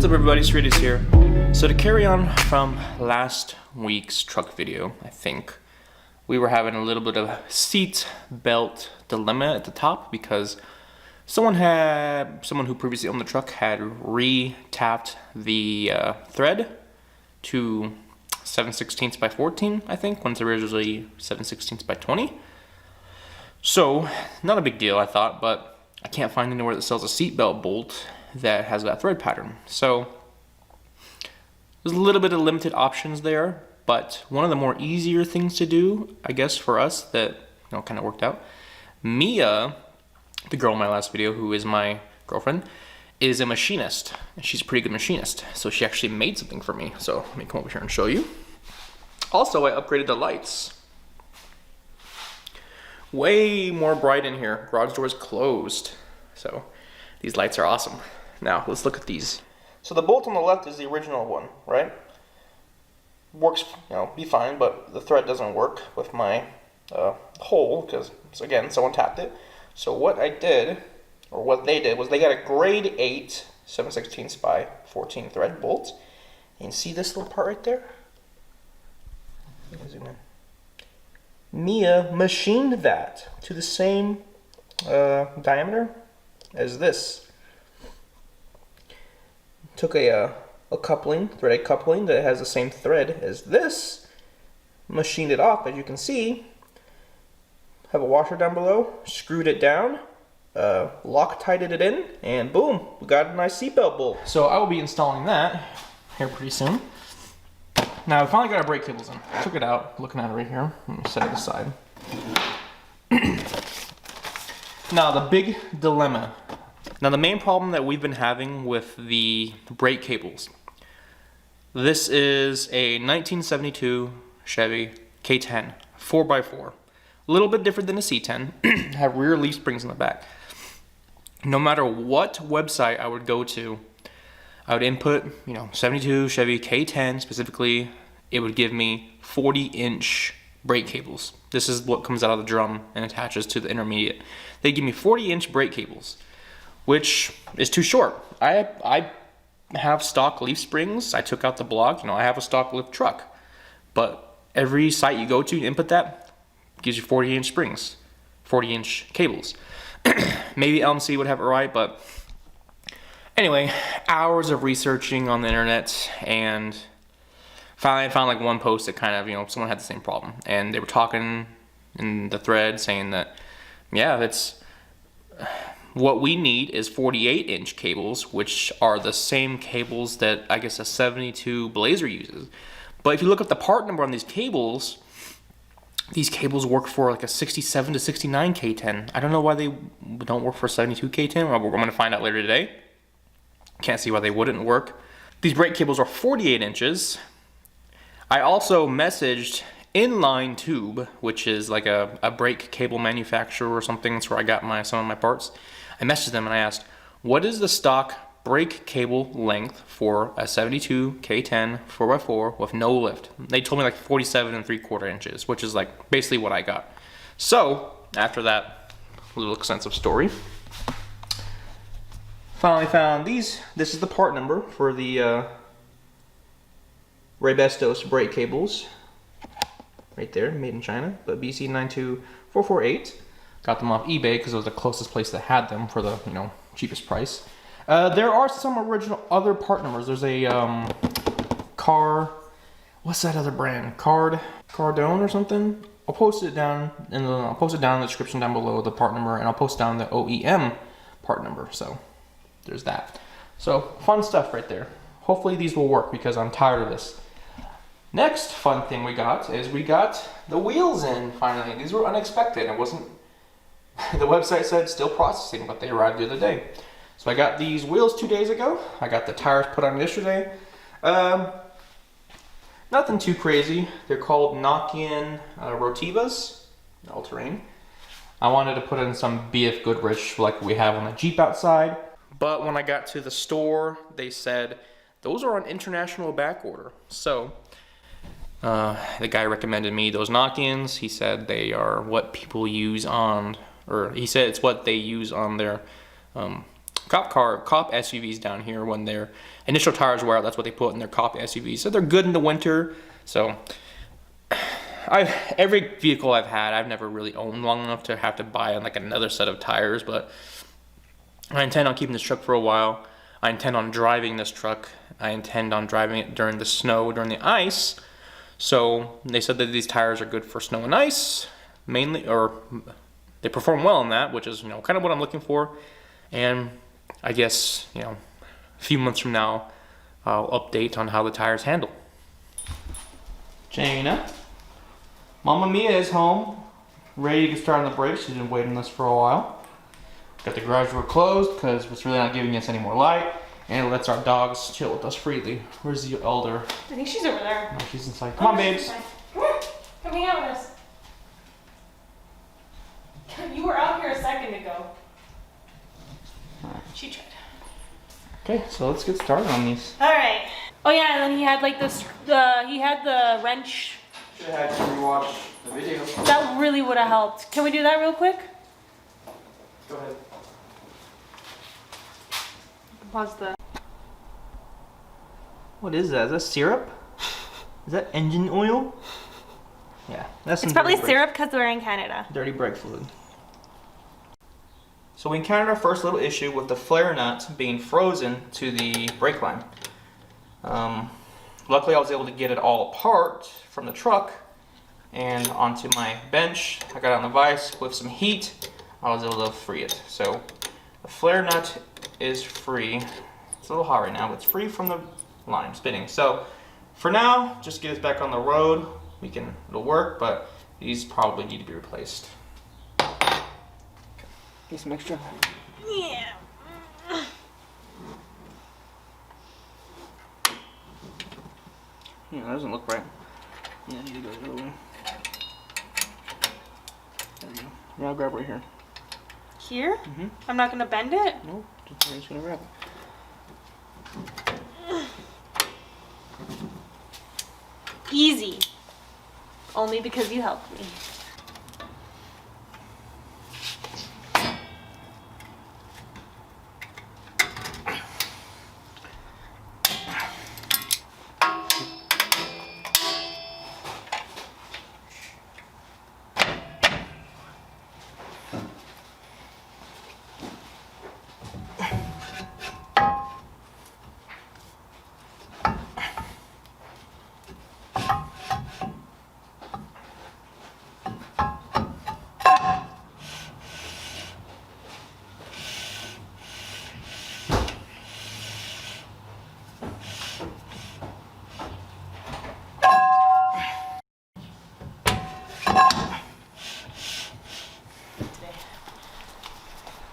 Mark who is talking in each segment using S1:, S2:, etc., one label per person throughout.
S1: What's up everybody, Sritis here. So to carry on from last week's truck video, I think, we were having a little bit of a seat belt dilemma at the top because someone who previously owned the truck had re-tapped the thread to 7/16 by 14, I think, when it's originally 7/16 by 20. So, not a big deal, I thought, but I can't find anywhere that sells a seatbelt bolt that has that thread pattern. So, there's a little bit of limited options there, but one of the more easier things to do, I guess, for us that kind of worked out. Mia, the girl in my last video, who is my girlfriend, is a machinist, and she's a pretty good machinist. So she actually made something for me. So let me come over here and show you. Also, I upgraded the lights. Way more bright in here. Garage door is closed. So these lights are awesome. Now, let's look at these. So the bolt on the left is the original one, right? Works, be fine, but the thread doesn't work with my hole because, again, someone tapped it. So what I did, or what they did, was they got a grade 8 7/16 by 14 thread bolt. And see this little part right there? Let me zoom in. Mia machined that to the same diameter as this. Took a coupling, threaded coupling that has the same thread as this, machined it off, as you can see. Have a washer down below, screwed it down, Loctited it in, and boom, we got a nice seatbelt bolt. So I will be installing that here pretty soon. Now, I finally got our brake cables in. Took it out, looking at it right here. Let me set it aside. Now, the big dilemma. Now, the main problem that we've been having with the brake cables. This is a 1972 Chevy K10 4x4. A little bit different than a C10. Have rear leaf springs in the back. No matter what website I would go to, I would input, 72 Chevy K10 specifically. It would give me 40-inch brake cables. This is what comes out of the drum and attaches to the intermediate. They give me 40-inch brake cables, which is too short. I have stock leaf springs. I took out the block. I have a stock lift truck. But every site you go to input that gives you 40-inch springs, 40-inch cables. Maybe LMC would have it right, but anyway, hours of researching on the internet, and finally I found like one post that kind of, someone had the same problem, and they were talking in the thread saying that, yeah, that's what we need is 48-inch cables, which are the same cables that I guess a 72 Blazer uses. But if you look up the part number on these cables work for like a 67 to 69 K10. I don't know why they don't work for 72 K10. We're going to find out later today. Can't see why they wouldn't work. These brake cables are 48 inches. I also messaged Inline Tube, which is like a brake cable manufacturer or something. That's where I got some of my parts. I messaged them and I asked, what is the stock brake cable length for a 72 K10 4x4 with no lift? They told me like 47 3/4 inches, which is like basically what I got. So after that little extensive story, finally found these. This is the part number for the Raybestos brake cables. Right there, made in China, but BC92448. Got them off eBay because it was the closest place that had them for the cheapest price. There are some original other part numbers. There's a what's that other brand? Cardone or something. I'll post it down in the description down below, the part number, and I'll post down the OEM part number. So there's that. So fun stuff right there. Hopefully these will work because I'm tired of this. Next fun thing we got is we got the wheels in finally. These were unexpected. It wasn't. The website said still processing, but they arrived the other day. So I got these wheels 2 days ago. I got the tires put on yesterday. Nothing too crazy. They're called Nokian Rotivas, all-terrain. I wanted to put in some BF Goodrich like we have on the Jeep outside. But when I got to the store, they said, those are on international back order. So the guy recommended me those Nokians. He said they are what people use on, or he said it's what they use on their cop SUVs down here, when their initial tires wear out, that's what they put in their cop SUVs. So they're good in the winter. So every vehicle I've had, I've never really owned long enough to have to buy like another set of tires, but I intend on keeping this truck for a while. I intend on driving this truck. I intend on driving it during the snow, during the ice. So they said that these tires are good for snow and ice, mainly, or they perform well in that, which is, kind of what I'm looking for. And I guess, a few months from now, I'll update on how the tires handle. Jaina, Mama Mia is home, ready to get started on the brakes. She's been waiting on this for a while. Got the garage door closed because it's really not giving us any more light, and it lets our dogs chill with us freely. Where's the elder?
S2: I think she's over there.
S1: No, she's inside. Come on, babes.
S2: Come hang out with us. You were out here a second ago. She tried.
S1: Okay, so let's get started on these.
S2: All right. Oh yeah, and then he had like this. He had the wrench.
S1: Should have had to rewatch the video.
S2: That really would have helped. Can we do that real quick?
S1: Go ahead.
S2: Pause the.
S1: What is that? Is that syrup? Is that engine oil? Yeah, that's
S2: It's probably syrup because we're in Canada.
S1: Dirty brake fluid. So we encountered our first little issue with the flare nut being frozen to the brake line. Luckily I was able to get it all apart from the truck and onto my bench. I got it on the vise with some heat. I was able to free it. So the flare nut is free. It's a little hot right now, but it's free from the line spinning. So for now, just get us back on the road. It'll work, but these probably need to be replaced. Get some extra.
S2: Yeah.
S1: Yeah, that doesn't look right. Yeah, I need to go the other way. There we go. Yeah, I'll grab right here.
S2: Here?
S1: Mm-hmm.
S2: I'm not gonna bend it?
S1: No, I'm just gonna grab it.
S2: Easy. Only because you helped me.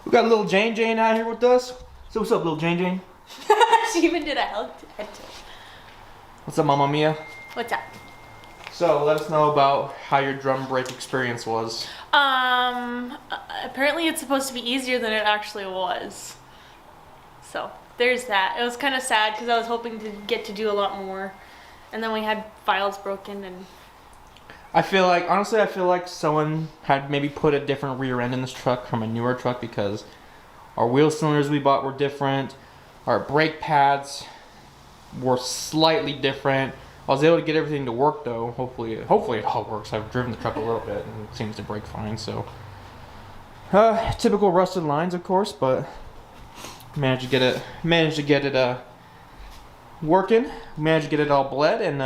S1: We got little Jane out here with us. So what's up, little Jane?
S2: She even did a head tilt.
S1: What's up, Mama Mia?
S2: What's up?
S1: So let us know about how your drum brake experience was.
S2: Apparently it's supposed to be easier than it actually was. So there's that. It was kind of sad because I was hoping to get to do a lot more, and then we had files broken and.
S1: Honestly, I feel like someone had maybe put a different rear end in this truck from a newer truck, because our wheel cylinders we bought were different. Our brake pads were slightly different. I was able to get everything to work though. Hopefully it all works. I've driven the truck a little bit and it seems to brake fine. So, typical rusted lines, of course, but managed to get it working. Managed to get it all bled and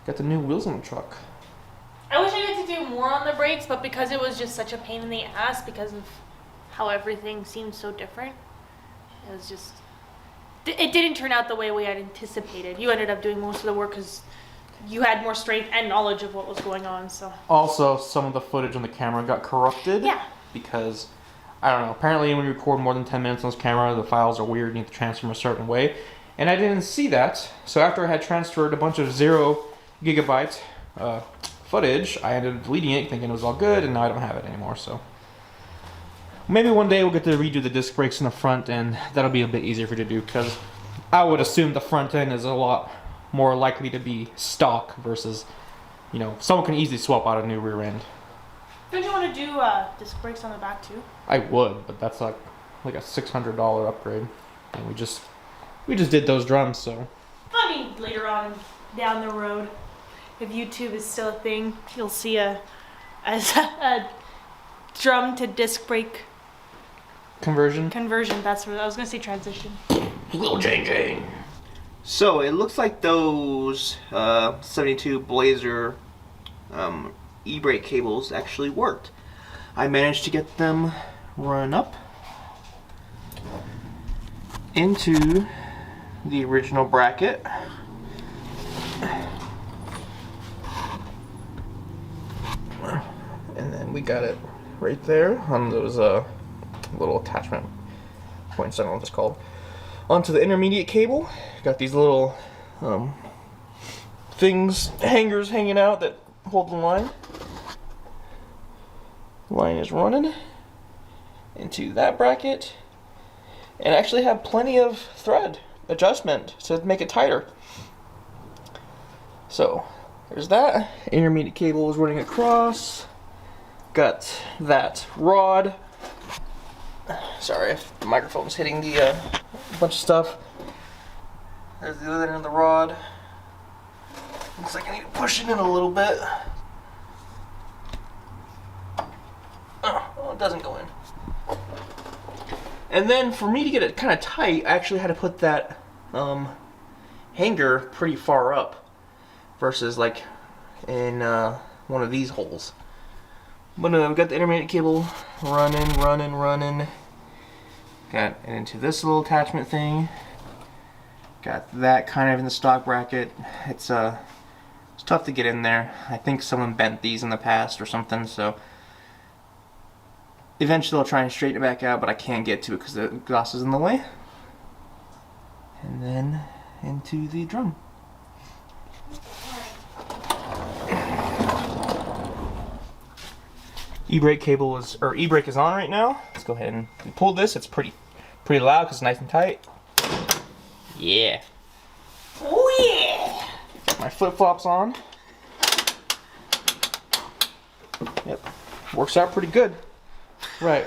S1: got the new wheels on the truck.
S2: I wish I got to do more on the brakes, but because it was just such a pain in the ass because of how everything seemed so different, it was just. It didn't turn out the way we had anticipated. You ended up doing most of the work because you had more strength and knowledge of what was going on. So. Also,
S1: some of the footage on the camera got corrupted.
S2: Yeah.
S1: Because, I don't know, apparently when you record more than 10 minutes on this camera, the files are weird, you need to transfer them a certain way. And I didn't see that. So after I had transferred a bunch of 0 gigabyte footage, I ended up deleting it thinking it was all good, and now I don't have it anymore. So maybe one day we'll get to redo the disc brakes in the front, and that'll be a bit easier for you to do, because I would assume the front end is a lot more likely to be stock versus, someone can easily swap out a new rear end.
S2: Don't you want to do disc brakes on the back too?
S1: I would, but that's like like a $600 upgrade, and we just did those drums. So
S2: I mean, later on down the road, if YouTube is still a thing, you'll see a drum to disc brake
S1: conversion.
S2: That's what I was gonna say. Transition.
S1: Little changing. So it looks like those 72 Blazer e-brake cables actually worked. I managed to get them run up into the original bracket. And then we got it right there on those little attachment points, I don't know what it's called, onto the intermediate cable. Got these little hangers hanging out that hold the line. Line is running into that bracket, and actually have plenty of thread adjustment to make it tighter. So there's that. Intermediate cable is running across. Got that rod. Sorry if the microphone's hitting the bunch of stuff. There's the other end of the rod. Looks like I need to push it in a little bit. Oh, it doesn't go in. And then for me to get it kind of tight, I actually had to put that hanger pretty far up versus like in one of these holes. But we've got the intermediate cable running. Got it into this little attachment thing. Got that kind of in the stock bracket. It's tough to get in there. I think someone bent these in the past or something, so eventually I'll try and straighten it back out, but I can't get to it because the glass is in the way. And then into the drum. E-brake cable is, or e-brake is on right now. Let's go ahead and pull this. It's pretty loud because it's nice and tight. Yeah. Oh yeah. Got my flip-flops on. Yep. Works out pretty good. Right.